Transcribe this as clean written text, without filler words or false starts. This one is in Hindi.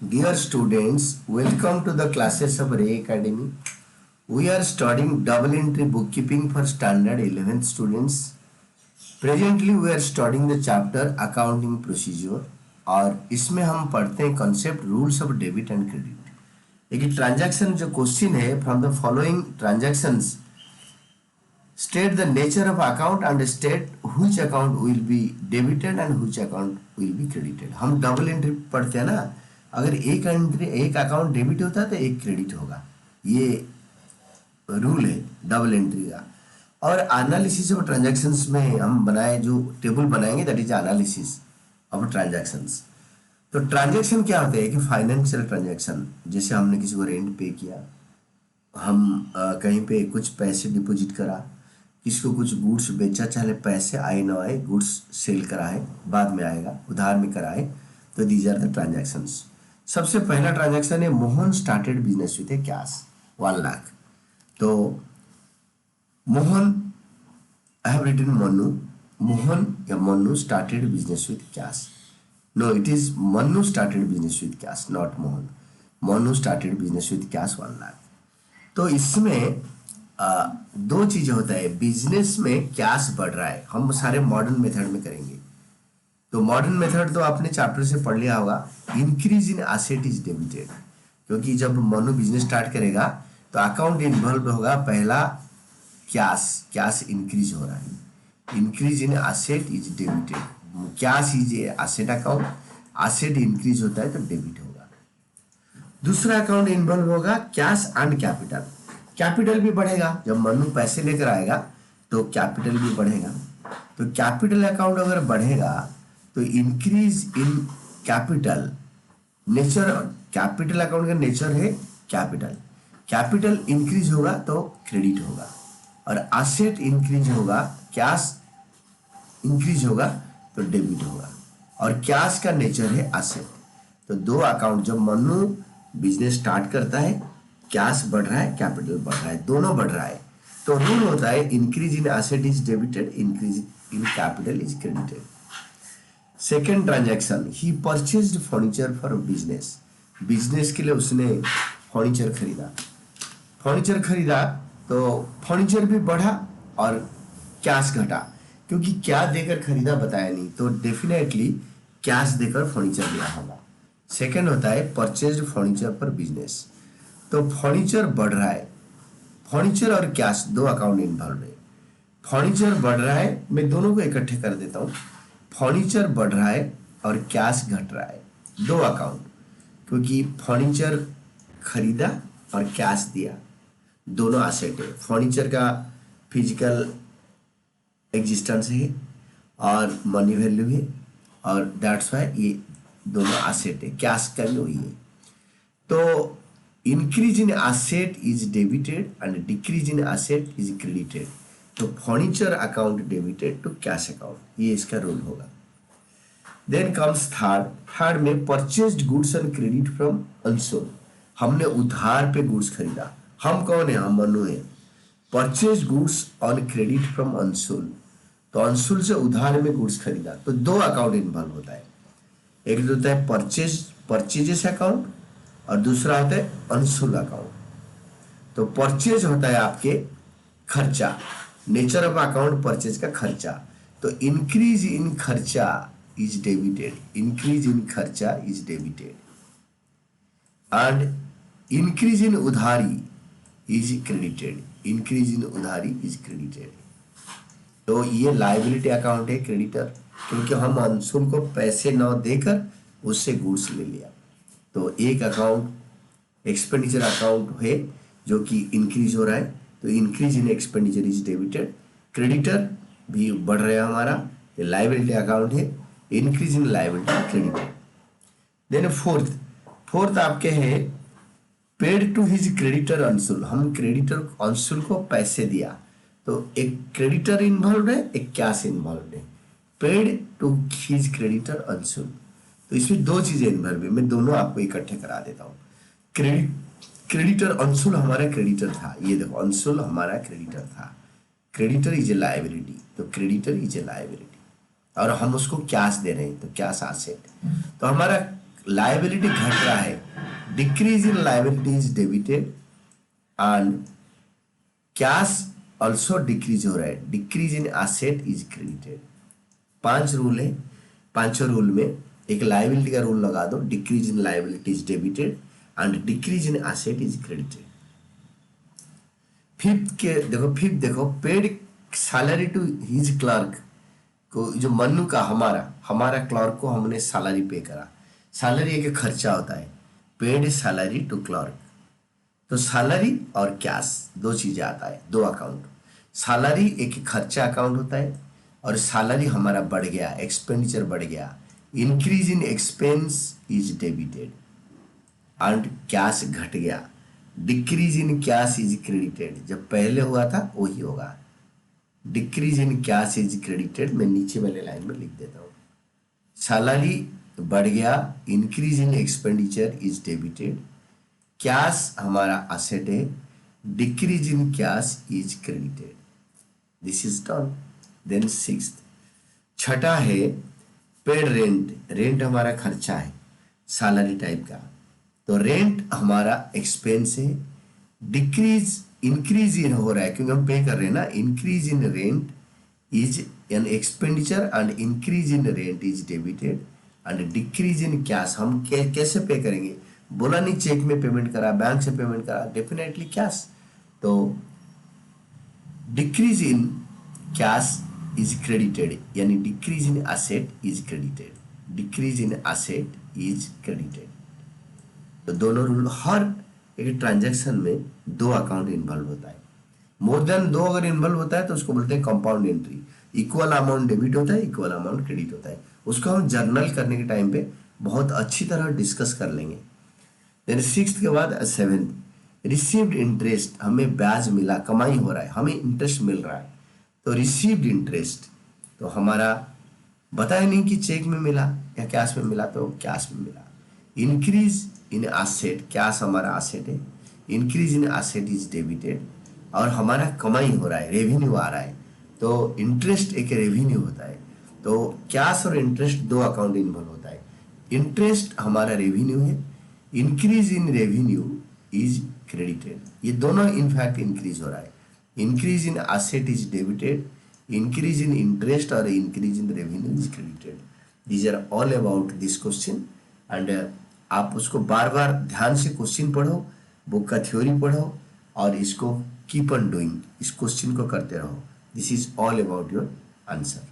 Dear students, welcome to the classes of Ray Academy. We are studying double entry bookkeeping for standard 11th students. Presently we are studying the chapter accounting procedure और इसमें हम पढ़ते हैं concept rules of debit and credit. देखिए ट्रांजैक्शन जो क्वेश्चन है from the following transactions state the nature of account and state which account will be debited and which account will be credited. हम डबल एंट्री पढ़ते हैं ना, अगर एक अकाउंट डेबिट होता है तो एक क्रेडिट होगा, ये रूल है डबल एंट्री का. और एनालिसिस ऑफ ट्रांजैक्शंस में हम बनाए जो टेबल बनाएंगे that is analysis of transactions. तो ट्रांजैक्शन क्या होता है कि फाइनेंशियल ट्रांजैक्शन, जैसे हमने किसी को रेंट पे किया, हम कहीं पे कुछ पैसे डिपॉजिट करा, किसी को कुछ गुड्स बेचा, चाहे पैसे आए ना आए, गुड्स सेल कराए, बाद में आएगा, उधार में कराए, तो दीज आर द ट्रांजैक्शंस. सबसे पहला ट्रांजैक्शन है Mohan started business with a cash 1 lakh. तो Mohan, I have written Mannu, Mohan या Mannu started business with cash. No, it is Mannu started business with cash, not Mohan. Mannu started business with cash 1 lakh. तो इसमें दो चीजें होता है. बिजनेस में कैश बढ़ रहा है, हम सारे मॉडर्न मेथड में करेंगे. तो मॉडर्न मेथड तो आपने चैप्टर से पढ़ लिया होगा. Increase in asset is debited, क्योंकि जब मनु बिजनेस स्टार्ट करेगा तो अकाउंट इन्वॉल्व होगा. पहला कैश इंक्रीज हो रहा है, increase in asset is debited. Cash is asset account, asset increase होता है तो डेबिट होगा. दूसरा अकाउंट इन्वॉल्व होगा कैश एंड कैपिटल. कैपिटल भी बढ़ेगा, जब मनु पैसे लेकर आएगा तो कैपिटल भी बढ़ेगा. तो कैपिटल अकाउंट अगर बढ़ेगा तो increase in capital, nature capital account का नेचर है कैपिटल. कैपिटल इंक्रीज होगा तो क्रेडिट होगा, और एसेट इंक्रीज होगा, कैश इंक्रीज होगा तो डेबिट होगा, और कैश का नेचर है एसेट. तो दो अकाउंट, जब मनु बिजनेस स्टार्ट करता है कैश बढ़ रहा है, कैपिटल बढ़ रहा है, दोनों बढ़ रहा है, तो रूल होता है increase in asset is debited, increase in capital is credited. Second transaction, he purchased furniture for business. Business के लिए उसने फर्नीचर खरीदा. फर्नीचर खरीदा तो फर्नीचर भी बढ़ा और कैश घटा, क्योंकि क्या देकर खरीदा बताया नहीं, तो डेफिनेटली कैश देकर फर्नीचर लिया होगा. सेकेंड होता है परचेज्ड फर्नीचर फॉर बिजनेस. तो फर्नीचर बढ़ रहा है, फर्नीचर और कैश दो अकाउंट इन्वॉल्व है. फर्नीचर बढ़ रहा है, मैं दोनों को इकट्ठे कर देता हूँ. फर्नीचर बढ़ रहा है और कैश घट रहा है, दो अकाउंट, क्योंकि फर्नीचर खरीदा और कैश दिया, दोनों एसेट है. फर्नीचर का फिजिकल एग्जिस्टेंस है और मनी वैल्यू है, और दैट्स वाई ये दोनों एसेट है. कैश का भी वही है. तो increase in asset is debited and decrease in asset is credited. तो furniture account debited to cash account, ये इसका रूल होगा. देन कम्स थर्ड में purchased goods on credit from unsold. हमने उधार पे गुड्स खरीदा. हम कौन है? हम मनु है. Purchase goods on credit from unsold, तो अनसोल्ड से उधार में गुड्स खरीदा, तो दो अकाउंट इन्वॉल्व होता है. एक होता है परचेजेस अकाउंट और दूसरा होता है अनसोल्ड अकाउंट. तो परचेज होता है आपके खर्चा, नेचर ऑफ अकाउंट परचेज का खर्चा. तो इंक्रीज इन खर्चा इज डेबिटेड, इंक्रीज इन खर्चा is debited, and increase in उधारी इज क्रेडिटेड, इंक्रीज इन उधारी इज क्रेडिटेड. तो ये लायबिलिटी अकाउंट है क्रेडिटर, क्योंकि हम अनसोल्ड को पैसे न देकर उससे गुड्स ले लिया. तो एक अकाउंट एक्सपेंडिचर अकाउंट है जो कि इंक्रीज हो रहा है, तो increase in expenditure is debited. Creditor भी बढ़ रहा है हमारा, ये लायबिलिटी अकाउंट है, increase in liability credited. Then fourth आपके हैं paid to his creditor unsold. हम क्रेडिटर अनसोल्ड को पैसे दिया, तो एक क्रेडिटर इन्वॉल्व है, एक कैश इन्वॉल्व है. Paid to his creditor unsold, तो इसमें दो चीजें इन्वॉल्व है, मैं दोनों आपको इकट्ठे करा देता हूँ. क्रेडिटर अनसोल्ड हमारा क्रेडिटर था, ये देखो अनसोल्ड हमारा क्रेडिटर था. क्रेडिटर इज ए लायबिलिटी, तो क्रेडिटर इज ए लायबिलिटी, और हम उसको कैश दे रहे हैं, तो कैश एसेट. तो हमारा लाइबिलिटी घट रहा है, decrease in liability is debited and cash also decrease हो रहा है, decrease in asset is credited. 5 rule है, पांचों रूल में एक लाइबिलिटी का रूल लगा दो, decrease in liability is debited and decrease in asset is credited. Fifth देखो paid salary to his clerk को, जो मन्नू का हमारा क्लर्क को हमने सैलरी पे करा। सैलरी एक खर्चा होता है, पेड सैलरी टू क्लर्क। तो सैलरी और कैश दो चीजें आता है, दो अकाउंट। सैलरी एक खर्चा अकाउंट होता है और सैलरी हमारा बढ़ गया, एक्सपेंडिचर बढ़ गया, increase in expense is debited and cash घट गया, decrease in cash is credited. जब पहले हुआ था वही होगा, decrease in cash is credited. मैं नीचे वाले लाइन में लिख देता हूँ, सैलरी बढ़ गया, increase in expenditure is debited, cash हमारा असेट है, decrease in cash is credited. This is done. Then sixth, छठा है पेड रेंट। रेंट हमारा खर्चा है सैलरी टाइप का, तो रेंट हमारा एक्सपेंस है, डिक्रीज इंक्रीज इन हो रहा है क्योंकि हम पे कर रहे हैं ना, increase in rent is an expenditure and increase in rent is debited and decrease in cash. हम कैसे पे करेंगे, बोला नहीं चेक में पेमेंट करा, बैंक से पेमेंट करा, डेफिनेटली कैश। तो decrease in cash is credited, यानी decrease in asset is credited, decrease in asset is credited. तो दोनों रूल, हर एक ट्रांजैक्शन में दो अकाउंट इन्वॉल्व होता है। मोर देन दो अगर इन्वॉल्व होता है तो उसको बोलते हैं compound entry. Equal amount debit होता है, इक्वल अमाउंट क्रेडिट होता है। उसको हम जर्नल करने के टाइम पे बहुत अच्छी तरह डिस्कस कर लेंगे। देन सिक्स्थ के बाद सेवेंथ, रिसीव्ड इंटरेस्ट। हमें ब्याज मिला, कमाई हो रहा है, हमें इंटरेस्ट मिल रहा है, तो रिसीव्ड इंटरेस्ट तो हमारा बताया नहीं कि चेक में मिला या कैश में मिला, तो कैश में मिला। इंक्रीज इन एसेट, कैश हमारा एसेट है, increase in asset is debited और हमारा कमाई हो रहा है, रेवेन्यू आ रहा है, तो इंटरेस्ट एक रेवेन्यू होता है। तो कैश और इंटरेस्ट दो अकाउंट इन्वॉल्व होता है। इंटरेस्ट हमारा रेवेन्यू है, increase in revenue is credited. ये दोनों इनफैक्ट इंक्रीज हो रहा है, increase in asset is debited, increase in interest और increase in revenue is credited. These are all about this question and आप उसको बार बार ध्यान से क्वेश्चन पढ़ो, बुक का थ्योरी पढ़ो और इसको कीप ऑन डूइंग, इस क्वेश्चन को करते रहो। This is all about your answer.